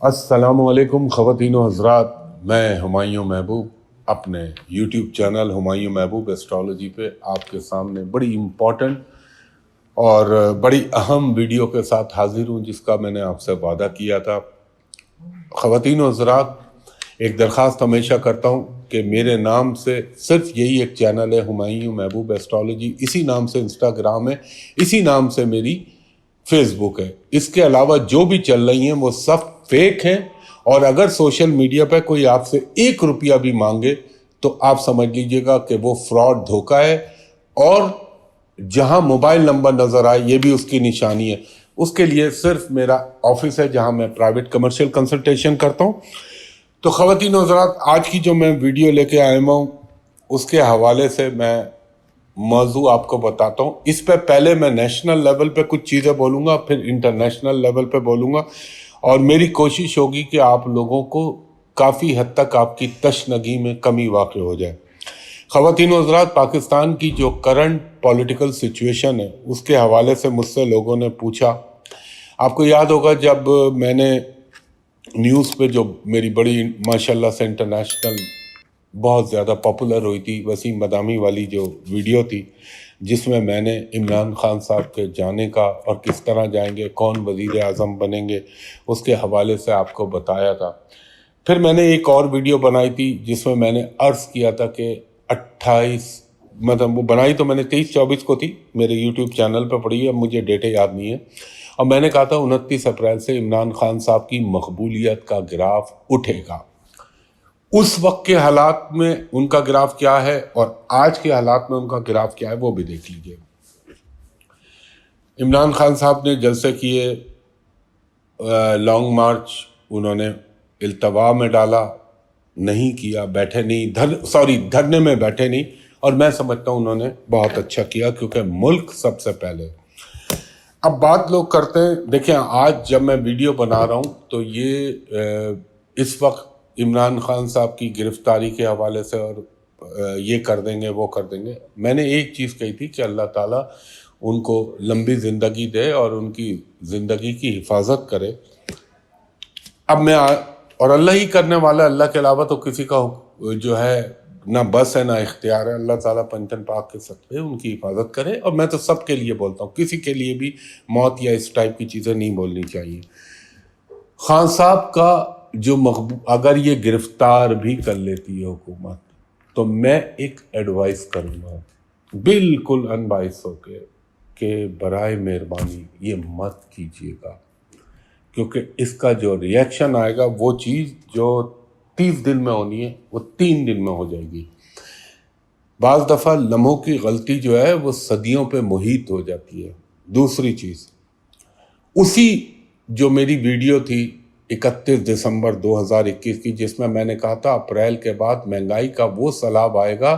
السلام علیکم خواتین و حضرات، میں ہمایوں محبوب اپنے یوٹیوب چینل ہمایوں محبوب ایسٹرالوجی پہ آپ کے سامنے بڑی امپورٹنٹ اور بڑی اہم ویڈیو کے ساتھ حاضر ہوں، جس کا میں نے آپ سے وعدہ کیا تھا۔ خواتین و حضرات، ایک درخواست ہمیشہ کرتا ہوں کہ میرے نام سے صرف یہی ایک چینل ہے، ہمایوں محبوب ایسٹرالوجی، اسی نام سے انسٹاگرام ہے، اسی نام سے میری فیس بک ہے۔ اس کے علاوہ جو بھی چل رہی ہیں وہ سب فیک ہیں، اور اگر سوشل میڈیا پہ کوئی آپ سے 1 روپیہ بھی مانگے تو آپ سمجھ لیجئے گا کہ وہ فراڈ دھوکہ ہے، اور جہاں موبائل نمبر نظر آئے یہ بھی اس کی نشانی ہے۔ اس کے لیے صرف میرا آفس ہے جہاں میں پرائیویٹ کمرشل کنسلٹیشن کرتا ہوں۔ تو خواتین و حضرات، آج کی جو میں ویڈیو لے کے آیا ہوں اس کے حوالے سے میں موضوع آپ کو بتاتا ہوں۔ اس پہ پہلے میں نیشنل لیول پہ کچھ چیزیں بولوں گا، پھر انٹرنیشنل لیول پہ بولوں گا، اور میری کوشش ہوگی کہ آپ لوگوں کو کافی حد تک آپ کی تشنگی میں کمی واقع ہو جائے۔ خواتین و حضرات، پاکستان کی جو کرنٹ پولیٹیکل سچویشن ہے اس کے حوالے سے مجھ سے لوگوں نے پوچھا۔ آپ کو یاد ہوگا جب میں نے نیوز پہ جو میری بڑی ماشاءاللہ سے انٹرنیشنل بہت زیادہ پاپولر ہوئی تھی، وسیم مدامی والی جو ویڈیو تھی، جس میں میں نے عمران خان صاحب کے جانے کا اور کس طرح جائیں گے، کون وزیر اعظم بنیں گے، اس کے حوالے سے آپ کو بتایا تھا۔ پھر میں نے ایک اور ویڈیو بنائی تھی جس میں میں نے عرض کیا تھا کہ 28 مطلب وہ بنائی تو میں نے 23-24 کو تھی، میرے یوٹیوب چینل پہ پڑی ہے، مجھے ڈیٹے یاد نہیں ہے، اور میں نے کہا تھا 29 اپریل سے عمران خان صاحب کی مقبولیت کا گراف اٹھے گا۔ اس وقت کے حالات میں ان کا گراف کیا ہے اور آج کے حالات میں ان کا گراف کیا ہے وہ بھی دیکھ لیجئے۔ عمران خان صاحب نے جلسے کیے، لانگ مارچ انہوں نے التوا میں ڈالا، نہیں کیا، بیٹھے نہیں، دھرنے میں بیٹھے نہیں، اور میں سمجھتا ہوں انہوں نے بہت اچھا کیا، کیونکہ ملک سب سے پہلے۔ اب بات لوگ کرتے ہیں، دیکھیں آج جب میں ویڈیو بنا رہا ہوں تو یہ اس وقت عمران خان صاحب کی گرفتاری کے حوالے سے اور یہ کر دیں گے وہ کر دیں گے، میں نے ایک چیز کہی تھی کہ اللہ تعالیٰ ان کو لمبی زندگی دے اور ان کی زندگی کی حفاظت کرے۔ اب میں اور اللہ ہی کرنے والا، اللہ کے علاوہ تو کسی کا جو ہے نہ بس ہے نہ اختیار ہے، اللہ تعالیٰ پنجن پاک کے ساتھ ان کی حفاظت کرے، اور میں تو سب کے لیے بولتا ہوں، کسی کے لیے بھی موت یا اس ٹائپ کی چیزیں نہیں بولنی چاہیے۔ خان صاحب کا جو اگر یہ گرفتار بھی کر لیتی ہے حکومت تو میں ایک ایڈوائز کروں گا بالکل ان بائس ہو کے کہ برائے مہربانی یہ مت کیجیے گا، کیونکہ اس کا جو ریئیکشن آئے گا وہ چیز جو 30 دن میں ہونی ہے وہ 3 دن میں ہو جائے گی۔ بعض دفعہ لمحوں کی غلطی جو ہے وہ صدیوں پہ محیط ہو جاتی ہے۔ دوسری چیز، اسی جو میری ویڈیو تھی 31 دسمبر 2021 کی، جس میں نے کہا تھا اپریل کے بعد مہنگائی کا وہ سیلاب آئے گا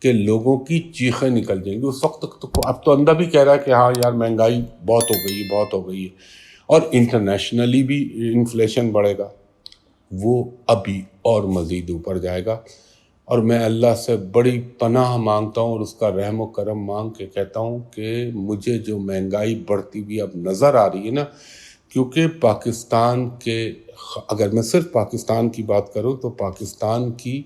کہ لوگوں کی چیخیں نکل جائیں گی۔ اس وقت تک تو اب تو اندر بھی کہہ رہا ہے کہ ہاں یار مہنگائی بہت ہو گئی ہے، اور انٹرنیشنلی بھی انفلیشن بڑھے گا، وہ ابھی اور مزید اوپر جائے گا۔ اور میں اللہ سے بڑی پناہ مانگتا ہوں اور اس کا رحم و کرم مانگ کے کہتا ہوں کہ مجھے جو مہنگائی بڑھتی ہوئی اب نظر آ رہی ہے نا، کیونکہ پاکستان کے، اگر میں صرف پاکستان کی بات کروں تو پاکستان کی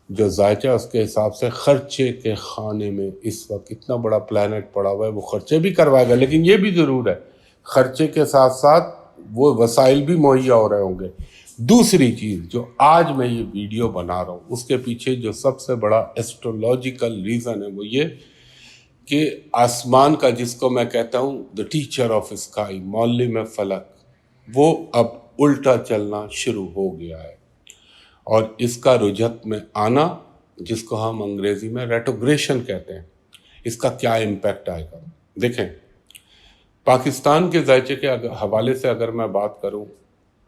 جو ذائقہ اس کے حساب سے خرچے کے خانے میں اس وقت اتنا بڑا پلانٹ پڑا ہوا ہے، وہ خرچے بھی کروائے گا، لیکن یہ بھی ضرور ہے خرچے کے ساتھ ساتھ وہ وسائل بھی مہیا ہو رہے ہوں گے۔ دوسری چیز جو آج میں یہ ویڈیو بنا رہا ہوں اس کے پیچھے جو سب سے بڑا ایسٹرولوجیکل ریزن ہے وہ یہ کہ آسمان کا، جس کو میں کہتا ہوں the teacher of sky، معلم فلک، وہ اب الٹا چلنا شروع ہو گیا ہے، اور اس کا رجحت میں آنا، جس کو ہم انگریزی میں ریٹروگریشن کہتے ہیں، اس کا کیا امپیکٹ آئے گا۔ دیکھیں پاکستان کے ذائقے کے حوالے سے اگر میں بات کروں،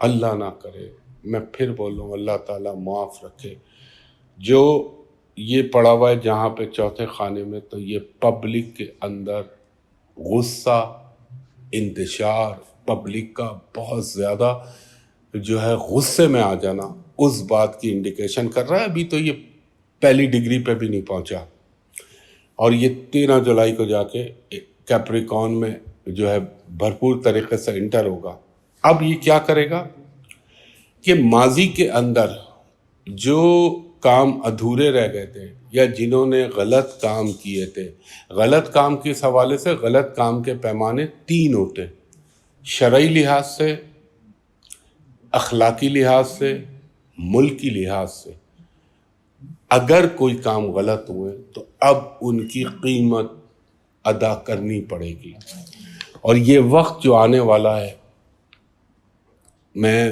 اللہ نہ کرے، میں پھر بولوں اللہ تعالیٰ معاف رکھے، جو یہ پڑا ہوا ہے جہاں پہ چوتھے خانے میں، تو یہ پبلک کے اندر غصہ، انتشار، پبلک کا بہت زیادہ جو ہے غصے میں آ جانا اس بات کی انڈیکیشن کر رہا ہے۔ ابھی تو یہ پہلی ڈگری پہ بھی نہیں پہنچا، اور یہ 13 جولائی کو جا کے کیپریکون میں جو ہے بھرپور طریقے سے انٹر ہوگا۔ اب یہ کیا کرے گا؟ کہ ماضی کے اندر جو کام ادھورے رہ گئے تھے یا جنہوں نے غلط کام کیے تھے، غلط کام کے حوالے سے غلط کام کے پیمانے 3 ہوتے ہیں: شرعی لحاظ سے، اخلاقی لحاظ سے، ملکی لحاظ سے۔ اگر کوئی کام غلط ہوئے تو اب ان کی قیمت ادا کرنی پڑے گی، اور یہ وقت جو آنے والا ہے، میں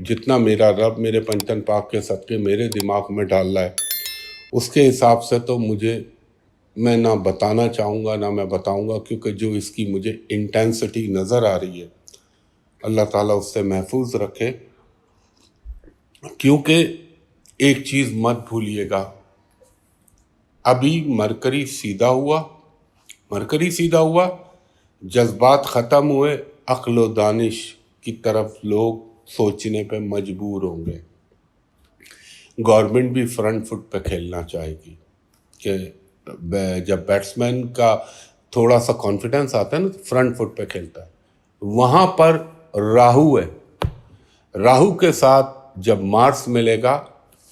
جتنا میرا رب میرے پنجتن پاک کے صدقے میرے دماغ میں ڈال رہا ہے، اس کے حساب سے تو میں نہ بتانا چاہوں گا نہ میں بتاؤں گا، کیونکہ جو اس کی مجھے انٹینسٹی نظر آ رہی ہے، اللہ تعالیٰ اس سے محفوظ رکھے۔ کیونکہ ایک چیز مت بھولیے گا، ابھی مرکری سیدھا ہوا، جذبات ختم ہوئے، عقل و دانش کی طرف لوگ سوچنے پہ مجبور ہوں گے۔ گورنمنٹ بھی فرنٹ فٹ پہ کھیلنا چاہے گی کہ جب بیٹسمین کا تھوڑا سا کانفیڈنس آتا ہے نا تو فرنٹ فٹ پہ کھیلتا ہے۔ وہاں پر راہو ہے، راہو کے ساتھ جب مارس ملے گا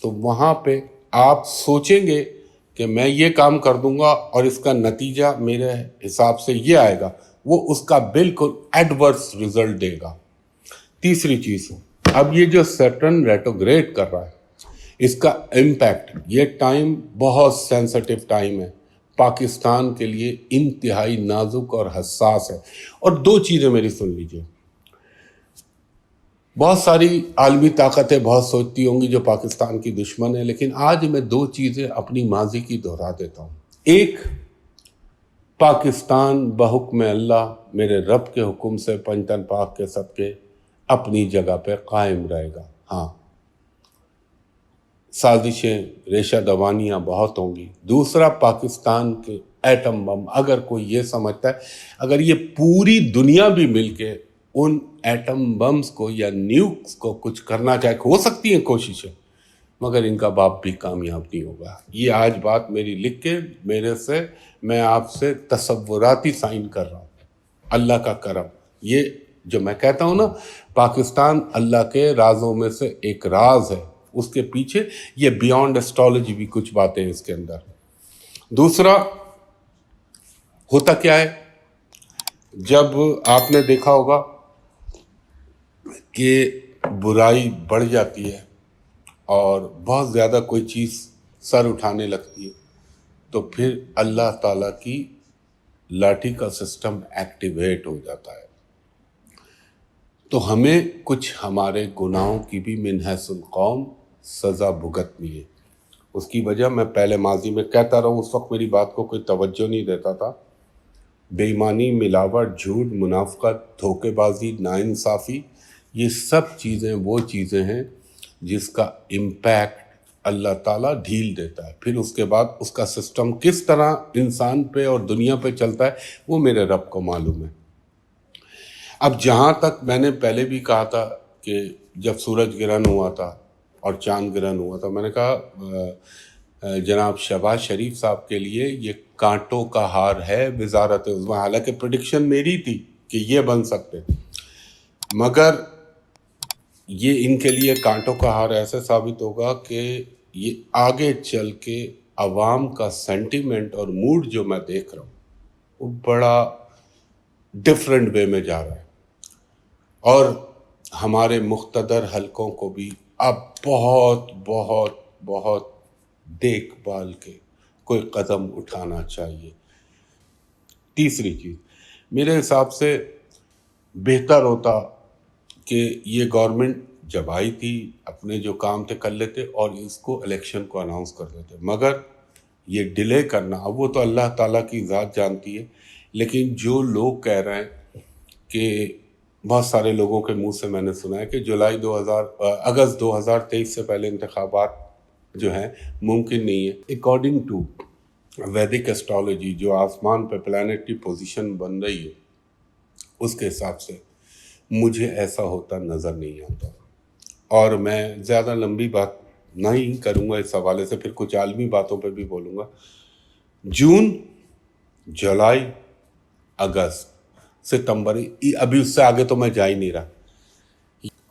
تو وہاں پہ آپ سوچیں گے کہ میں یہ کام کر دوں گا اور اس کا نتیجہ میرے حساب سے یہ آئے گا، وہ اس کا بالکل ایڈورس رزلٹ دے گا۔ تیسری چیز، اب یہ جو سیٹرن ریٹروگریڈ کر رہا ہے، اس کا امپیکٹ، یہ ٹائم بہت سینسٹیو ٹائم ہے، پاکستان کے لیے انتہائی نازک اور حساس ہے۔ اور 2 چیزیں میری سن لیجئے، بہت ساری عالمی طاقتیں بہت سوچتی ہوں گی جو پاکستان کی دشمن ہے، لیکن آج میں 2 چیزیں اپنی ماضی کی دہرا دیتا ہوں۔ ایک، پاکستان بحکم اللہ میرے رب کے حکم سے پنجتن پاک کے صدقے اپنی جگہ پہ قائم رہے گا۔ ہاں، سازشیں، ریشہ دوانیاں بہت ہوں گی۔ دوسرا، پاکستان کے ایٹم بم، اگر کوئی یہ سمجھتا ہے اگر یہ پوری دنیا بھی مل کے ان ایٹم بمز کو یا نیوکس کو کچھ کرنا چاہے، ہو سکتی ہیں کوششیں، مگر ان کا باپ بھی کامیاب نہیں ہوگا۔ یہ آج بات میری لکھ کے میں آپ سے تصوراتی سائن کر رہا ہوں۔ اللہ کا کرم، یہ جو میں کہتا ہوں نا، پاکستان اللہ کے رازوں میں سے ایک راز ہے، اس کے پیچھے یہ بیانڈ ایسٹرالوجی بھی کچھ باتیں ہیں اس کے اندر۔ دوسرا، ہوتا کیا ہے، جب آپ نے دیکھا ہوگا کہ برائی بڑھ جاتی ہے اور بہت زیادہ کوئی چیز سر اٹھانے لگتی ہے، تو پھر اللہ تعالیٰ کی لاٹھی کا سسٹم ایکٹیویٹ ہو جاتا ہے۔ تو ہمیں کچھ ہمارے گناہوں کی بھی من حیث القوم سزا بھگتنی ہے۔ اس کی وجہ میں پہلے ماضی میں کہتا رہا ہوں، اس وقت میری بات کو کوئی توجہ نہیں دیتا تھا۔ بے ایمانی، ملاوٹ، جھوٹ، منافقت، دھوکے بازی، ناانصافی، یہ سب چیزیں وہ چیزیں ہیں جس کا امپیکٹ اللہ تعالیٰ ڈھیل دیتا ہے۔ پھر اس کے بعد اس کا سسٹم کس طرح انسان پہ اور دنیا پہ چلتا ہے وہ میرے رب کو معلوم ہے۔ اب جہاں تک میں نے پہلے بھی کہا تھا کہ جب سورج گرہن ہوا تھا اور چاند گرہن ہوا تھا، میں نے کہا جناب شہباز شریف صاحب کے لیے یہ کانٹوں کا ہار ہے وزارت عظمیٰ، حالانکہ پریڈکشن میری تھی کہ یہ بن سکتے، مگر یہ ان کے لیے کانٹوں کا ہار ایسے ثابت ہوگا کہ یہ آگے چل کے عوام کا سینٹیمنٹ اور موڈ جو میں دیکھ رہا ہوں وہ بڑا ڈیفرنٹ وے میں جا رہا ہے، اور ہمارے مقتدر حلقوں کو بھی اب بہت بہت بہت دیکھ بھال کے کوئی قدم اٹھانا چاہیے۔ تیسری چیز، میرے حساب سے بہتر ہوتا کہ یہ گورنمنٹ جب آئی تھی اپنے جو کام تھے کر لیتے اور اس کو الیکشن کو اناؤنس کر دیتے، مگر یہ ڈیلے کرنا، اب وہ تو اللہ تعالیٰ کی ذات جانتی ہے، لیکن جو لوگ کہہ رہے ہیں کہ بہت سارے لوگوں کے منہ سے میں نے سنا ہے کہ اگست 2023 سے پہلے انتخابات جو ہیں ممکن نہیں ہے۔ اکارڈنگ ٹو ویدک ایسٹرالوجی، جو آسمان پہ پلانٹ کی پوزیشن بن رہی ہے، اس کے حساب سے مجھے ایسا ہوتا نظر نہیں آتا۔ اور میں زیادہ لمبی بات نہیں کروں گا اس حوالے سے، پھر کچھ عالمی باتوں پہ بھی بولوں گا۔ جون، جولائی، اگست، ستمبر، ابھی اس سے آگے تو میں جا ہی نہیں رہا۔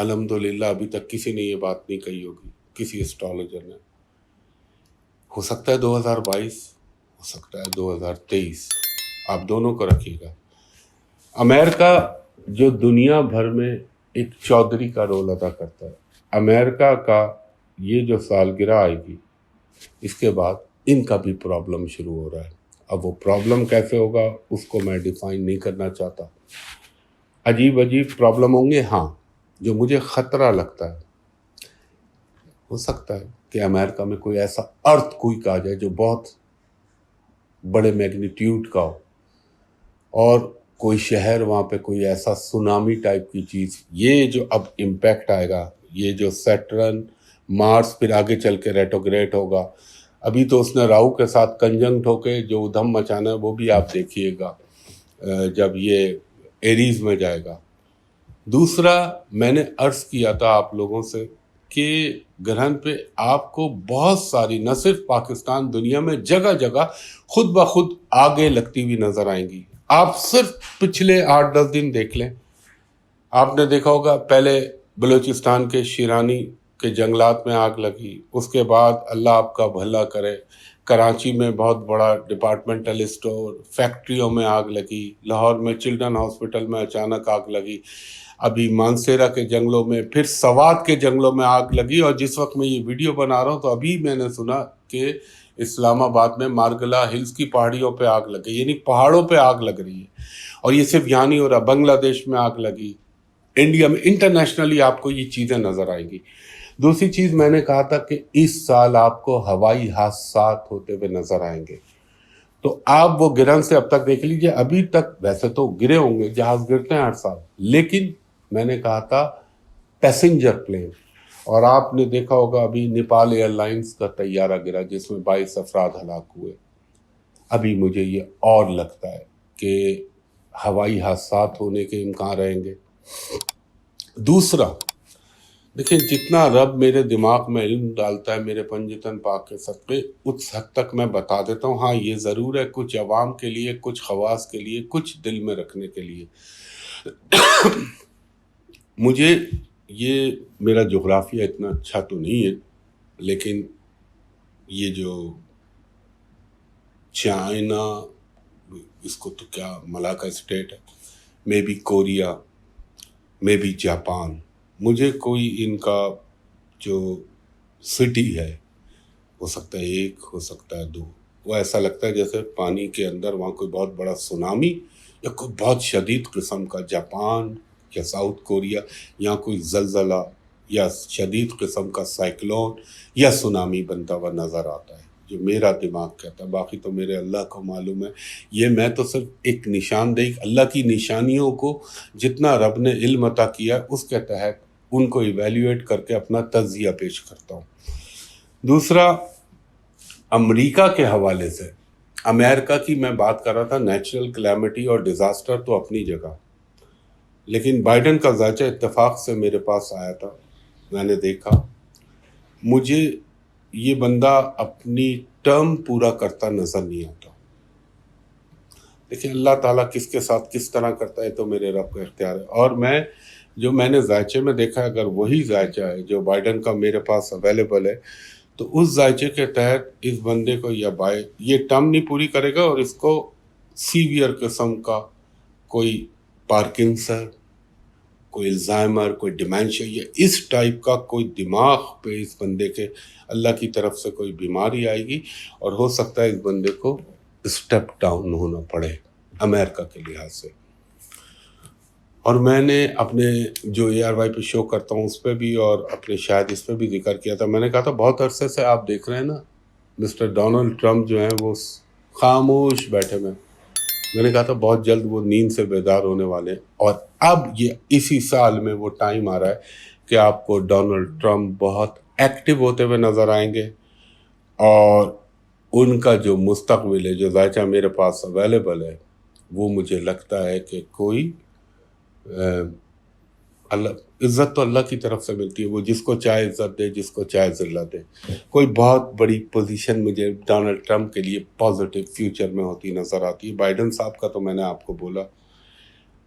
الحمدللہ ابھی تک کسی نے یہ بات نہیں کہی ہوگی، کسی ایسٹرالوجر نے. ہو سکتا ہے 2022، ہو سکتا ہے 2023، آپ دونوں کو رکھیے گا. امریکہ جو دنیا بھر میں ایک چودھری کا رول ادا کرتا ہے، امریکہ کا یہ جو سالگرہ آئے گی اس کے بعد ان کا بھی پرابلم شروع ہو رہا ہے. اب وہ پرابلم کیسے ہوگا اس کو میں ڈیفائن نہیں کرنا چاہتا. عجیب پرابلم ہوں گے. ہاں، جو مجھے خطرہ لگتا ہے، ہو سکتا ہے کہ امریکہ میں کوئی ایسا ارتھ کوئک آ جائے جو بہت بڑے میگنیٹیوڈ کا ہو، اور کوئی شہر وہاں پہ کوئی ایسا سونامی ٹائپ کی چیز. یہ جو اب امپیکٹ آئے گا، یہ جو سیٹرن مارس پھر آگے چل کے ریٹروگریڈ ہوگا. ابھی تو اس نے راہو کے ساتھ کنجنکٹ ہو کے جو ادھم مچانا ہے وہ بھی آپ دیکھیے گا جب یہ ایریز میں جائے گا. دوسرا، میں نے عرض کیا تھا آپ لوگوں سے کہ گرہن پہ آپ کو بہت ساری، نہ صرف پاکستان، دنیا میں جگہ جگہ خود بخود آگے لگتی ہوئی نظر آئیں گی. آپ صرف پچھلے 8-10 دن دیکھ لیں. آپ نے دیکھا ہوگا پہلے بلوچستان کے شیرانی کے جنگلات میں آگ لگی، اس کے بعد اللہ آپ کا بھلا کرے کراچی میں بہت بڑا ڈپارٹمنٹل اسٹور، فیکٹریوں میں آگ لگی، لاہور میں چلڈرن ہاسپٹل میں اچانک آگ لگی، ابھی مانسیرا کے جنگلوں میں، پھر سوات کے جنگلوں میں آگ لگی. اور جس وقت میں یہ ویڈیو بنا رہا ہوں تو ابھی میں نے سنا کہ اسلام آباد میں مارگلا ہلز کی پہاڑیوں پہ آگ لگی، یعنی پہاڑوں پہ آگ لگ رہی ہے. اور یہ صرف یہاں نہیں ہو رہا، بنگلہ دیش میں آگ لگی، انڈیا میں، انٹرنیشنلی آپ کو یہ چیزیں نظر آئیں گی. دوسری چیز میں نے کہا تھا کہ اس سال آپ کو ہوائی حادثات ہوتے ہوئے نظر آئیں گے. تو آپ وہ گرہن سے اب تک دیکھ لیجئے، ابھی تک ویسے تو گرے ہوں گے، جہاز گرتے ہیں ہر سال، لیکن میں نے کہا تھا پیسنجر پلین. اور آپ نے دیکھا ہوگا ابھی نیپال ایئر لائنز کا طیارہ گرا جس میں 22 افراد ہلاک ہوئے. ابھی مجھے یہ اور لگتا ہے کہ ہوائی حادثات ہونے کے امکان رہیں گے. دوسرا، دیکھیں جتنا رب میرے دماغ میں علم ڈالتا ہے میرے پنجتن پاک کے صدقے، اس حد تک میں بتا دیتا ہوں. ہاں یہ ضرور ہے، کچھ عوام کے لیے، کچھ خواص کے لیے، کچھ دل میں رکھنے کے لیے. مجھے یہ میرا جغرافیہ اتنا اچھا تو نہیں ہے، لیکن یہ جو چائنا، اس کو تو کیا ملاکا اسٹیٹ ہے، may be Korea, may be Japan, مجھے کوئی ان کا جو سٹی ہے، ہو سکتا ہے 1، ہو سکتا ہے 2، وہ ایسا لگتا ہے جیسے پانی کے اندر وہاں کوئی بہت بڑا سونامی یا کوئی بہت شدید قسم کا، جاپان یا ساؤتھ کوریا، یہاں کوئی زلزلہ یا شدید قسم کا سائیکلون یا سونامی بنتا ہوا نظر آتا ہے، جو میرا دماغ کہتا ہے. باقی تو میرے اللہ کو معلوم ہے. یہ میں تو صرف ایک نشاندہی، اللہ کی نشانیوں کو جتنا رب نے علم عطا کیا اس کے تحت ان کو ایویلیویٹ کر کے اپنا تجزیہ پیش کرتا ہوں. دوسرا، امریکہ کے حوالے سے، امریکہ کی میں بات کر رہا تھا، نیچرل کلیمٹی اور ڈیزاسٹر تو اپنی جگہ، لیکن بائیڈن کا ذائچہ اتفاق سے میرے پاس آیا تھا. میں نے دیکھا، مجھے یہ بندہ اپنی ٹرم پورا کرتا نظر نہیں آتا. دیکھیں اللہ تعالیٰ کس کے ساتھ کس طرح کرتا ہے تو میرے رب کا اختیار ہے. اور میں نے ذائچے میں دیکھا، اگر وہی ذائچہ ہے جو بائیڈن کا میرے پاس اویلیبل ہے تو اس ذائچے کے تحت اس بندے کو یہ ٹرم نہیں پوری کرے گا، اور اس کو سیویئر قسم کا کوئی پارکنسن، کوئی الزائمر، کوئی ڈیمینشیا، یا اس ٹائپ کا کوئی دماغ پہ اس بندے کے اللہ کی طرف سے کوئی بیماری آئے گی، اور ہو سکتا ہے اس بندے کو اسٹیپ ڈاؤن ہونا پڑے امریکہ کے لحاظ سے. اور میں نے اپنے جو ARY پہ شو کرتا ہوں اس پہ بھی، اور اپنے شاید اس پہ بھی ذکر کیا تھا. میں نے کہا تھا بہت عرصے سے آپ دیکھ رہے ہیں نا مسٹر ڈونلڈ ٹرمپ جو ہیں وہ خاموش بیٹھے ہوئے. میں نے کہا تھا بہت جلد وہ نیند سے بیدار ہونے والے ہیں، اور اب یہ اسی سال میں وہ ٹائم آ رہا ہے کہ آپ کو ڈونلڈ ٹرمپ بہت ایکٹیو ہوتے ہوئے نظر آئیں گے. اور ان کا جو مستقبل ہے، جو ذائچہ میرے پاس اویلیبل ہے، وہ مجھے لگتا ہے کہ کوئی اللہ، عزت تو اللہ کی طرف سے ملتی ہے، وہ جس کو چاہے عزت دے، جس کو چاہے ذلت دے. کوئی بہت بڑی پوزیشن مجھے ڈونلڈ ٹرمپ کے لیے پازیٹیو فیوچر میں ہوتی نظر آتی ہے. بائیڈن صاحب کا تو میں نے آپ کو بولا.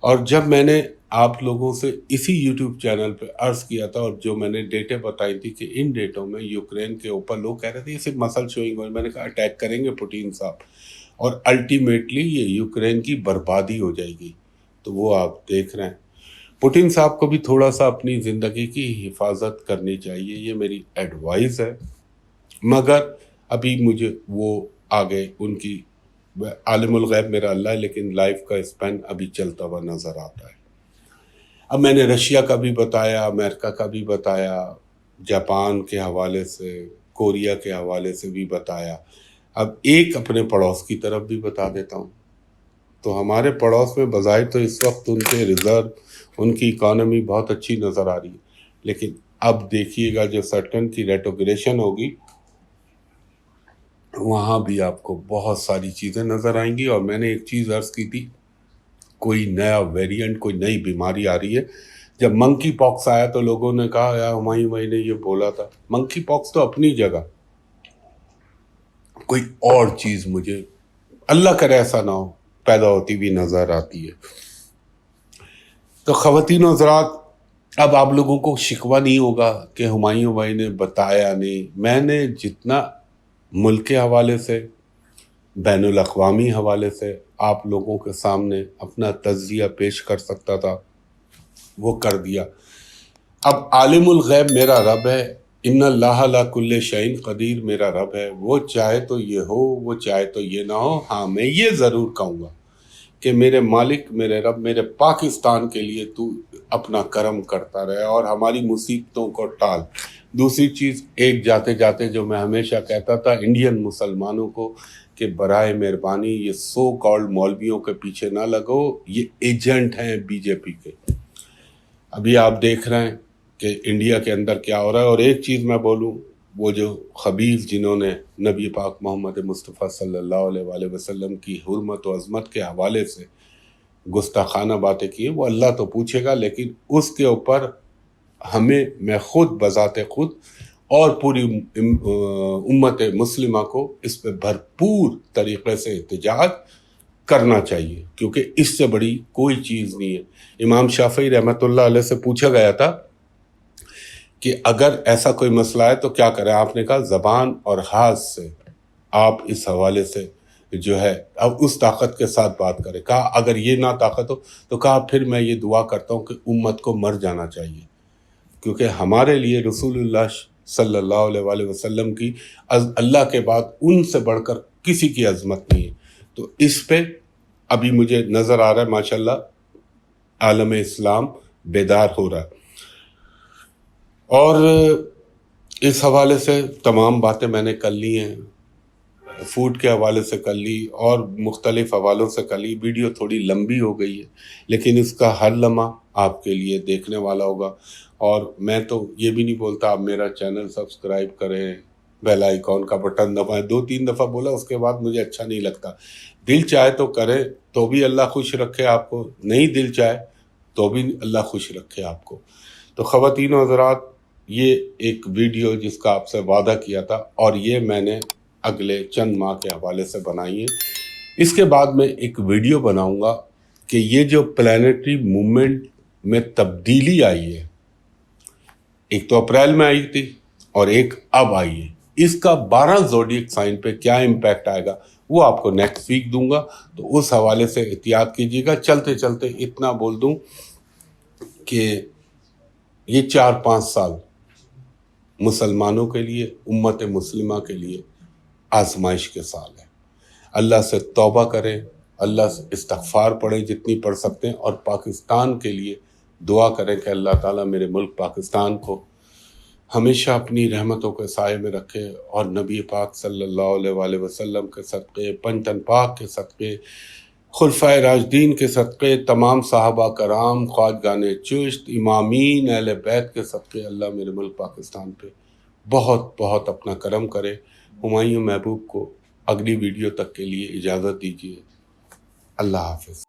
اور جب میں نے آپ لوگوں سے اسی یوٹیوب چینل پہ عرض کیا تھا، اور جو میں نے ڈیٹیں بتائی تھی کہ ان ڈیٹوں میں یوکرین کے اوپر لوگ کہہ رہے تھے یہ صرف مسل شوئنگ ہو، میں نے کہا اٹیک کریں گے پوٹین صاحب اور الٹیمیٹلی یہ یوکرین کی بربادی ہو جائے گی. تو وہ آپ دیکھ رہے ہیں. پوٹین صاحب کو بھی تھوڑا سا اپنی زندگی کی حفاظت کرنی چاہیے، یہ میری ایڈوائز ہے. مگر ابھی مجھے وہ آگے ان کی عالم الغیب میرا اللہ ہے، لیکن لائف کا اسپین ابھی چلتا ہوا نظر آتا ہے. اب میں نے رشیا کا بھی بتایا، امریکہ کا بھی بتایا، جاپان کے حوالے سے، کوریا کے حوالے سے بھی بتایا. اب ایک اپنے پڑوس کی طرف بھی بتا دیتا ہوں. تو ہمارے پڑوس میں بظاہر تو اس وقت ان کے ریزرو، ان کی اکانومی بہت اچھی نظر آ رہی ہے، لیکن اب دیکھیے گا جو سٹرن کی ریٹوگریشن ہوگی وہاں بھی آپ کو بہت ساری چیزیں نظر آئیں گی. اور میں نے ایک چیز عرض کی تھی، کوئی نیا ویریئنٹ، کوئی نئی بیماری آ رہی ہے. جب منکی پاکس آیا تو لوگوں نے کہا یا ہمایوں بھائی نے یہ بولا تھا. منکی پاکس تو اپنی جگہ، کوئی اور چیز مجھے اللہ کرے ایسا نہ ہو پیدا ہوتی بھی نظر آتی ہے. تو خواتین و حضرات، اب آپ لوگوں کو شکوہ نہیں ہوگا کہ ہمایوں بھائی نے بتایا نہیں. میں نے جتنا ملک کے حوالے سے، بین الاقوامی حوالے سے آپ لوگوں کے سامنے اپنا تجزیہ پیش کر سکتا تھا وہ کر دیا. اب عالم الغیب میرا رب ہے، ان اللہ علی کل شیء قدیر میرا رب ہے. وہ چاہے تو یہ ہو، وہ چاہے تو یہ نہ ہو. ہاں میں یہ ضرور کہوں گا کہ میرے مالک، میرے رب، میرے پاکستان کے لیے تو اپنا کرم کرتا رہے اور ہماری مصیبتوں کو ٹال. دوسری چیز، ایک جاتے جاتے جو میں ہمیشہ کہتا تھا انڈین مسلمانوں کو کہ برائے مہربانی یہ سو کالڈ مولویوں کے پیچھے نہ لگو، یہ ایجنٹ ہیں بی جے پی کے. ابھی آپ دیکھ رہے ہیں کہ انڈیا کے اندر کیا ہو رہا ہے. اور ایک چیز میں بولوں، وہ جو خبیث جنہوں نے نبی پاک محمد مصطفیٰ صلی اللہ علیہ وآلہ وسلم کی حرمت و عظمت کے حوالے سے گستاخانہ باتیں کی ہیں، وہ اللہ تو پوچھے گا، لیکن اس کے اوپر ہمیں، میں خود بذات خود اور پوری امت مسلمہ کو اس پہ بھرپور طریقے سے احتجاج کرنا چاہیے، کیونکہ اس سے بڑی کوئی چیز نہیں ہے. امام شافعی رحمۃ اللہ علیہ سے پوچھا گیا تھا کہ اگر ایسا کوئی مسئلہ ہے تو کیا کریں؟ آپ نے کہا زبان اور ہاتھ سے آپ اس حوالے سے جو ہے اب اس طاقت کے ساتھ بات کریں. کہا اگر یہ نہ طاقت ہو تو کہا پھر میں یہ دعا کرتا ہوں کہ امت کو مر جانا چاہیے، کیونکہ ہمارے لیے رسول اللہ صلی اللہ علیہ وآلہ وسلم کی اللہ کے بعد ان سے بڑھ کر کسی کی عظمت نہیں ہے. تو اس پہ ابھی مجھے نظر آ رہا ہے ماشاءاللہ عالم اسلام بیدار ہو رہا ہے. اور اس حوالے سے تمام باتیں میں نے کر لی ہیں، فوڈ کے حوالے سے کر لی اور مختلف حوالوں سے کر لی. ویڈیو تھوڑی لمبی ہو گئی ہے، لیکن اس کا ہر لمحہ آپ کے لیے دیکھنے والا ہوگا. اور میں تو یہ بھی نہیں بولتا آپ میرا چینل سبسکرائب کریں، بیل آئیکن کا بٹن دبائیں. 2-3 دفعہ بولا، اس کے بعد مجھے اچھا نہیں لگتا. دل چاہے تو کریں تو بھی اللہ خوش رکھے آپ کو، نہیں دل چاہے تو بھی اللہ خوش رکھے آپ کو. تو خواتین و حضرات، یہ ایک ویڈیو جس کا آپ سے وعدہ کیا تھا، اور یہ میں نے اگلے چند ماہ کے حوالے سے بنائی ہے. اس کے بعد میں ایک ویڈیو بناؤں گا کہ یہ جو پلانیٹری موومنٹ میں تبدیلی آئی ہے، ایک تو اپریل میں آئی تھی اور ایک اب آئی ہے، اس کا 12 زوڈیک سائن پہ کیا امپیکٹ آئے گا وہ آپ کو نیکسٹ ویک دوں گا. تو اس حوالے سے احتیاط کیجیے گا. چلتے چلتے اتنا بول دوں کہ یہ 4-5 سال مسلمانوں کے لیے، امت مسلمہ کے لیے آزمائش کے سال ہے. اللہ سے توبہ کریں، اللہ سے استغفار پڑھیں جتنی پڑھ سکتے ہیں، اور پاکستان کے لیے دعا کریں کہ اللہ تعالیٰ میرے ملک پاکستان کو ہمیشہ اپنی رحمتوں کے سائے میں رکھے، اور نبی پاک صلی اللہ علیہ وآلہ وسلم کے صدقے، پنجتن پاک کے صدقے، خلفائے راشدین کے صدقے، تمام صحابہ کرام، خواجگان چشت، امامین، اہل بیت کے صدقے اللہ میرے ملک پاکستان پہ بہت بہت اپنا کرم کرے. ہمایوں محبوب کو اگلی ویڈیو تک کے لیے اجازت دیجیے. اللہ حافظ.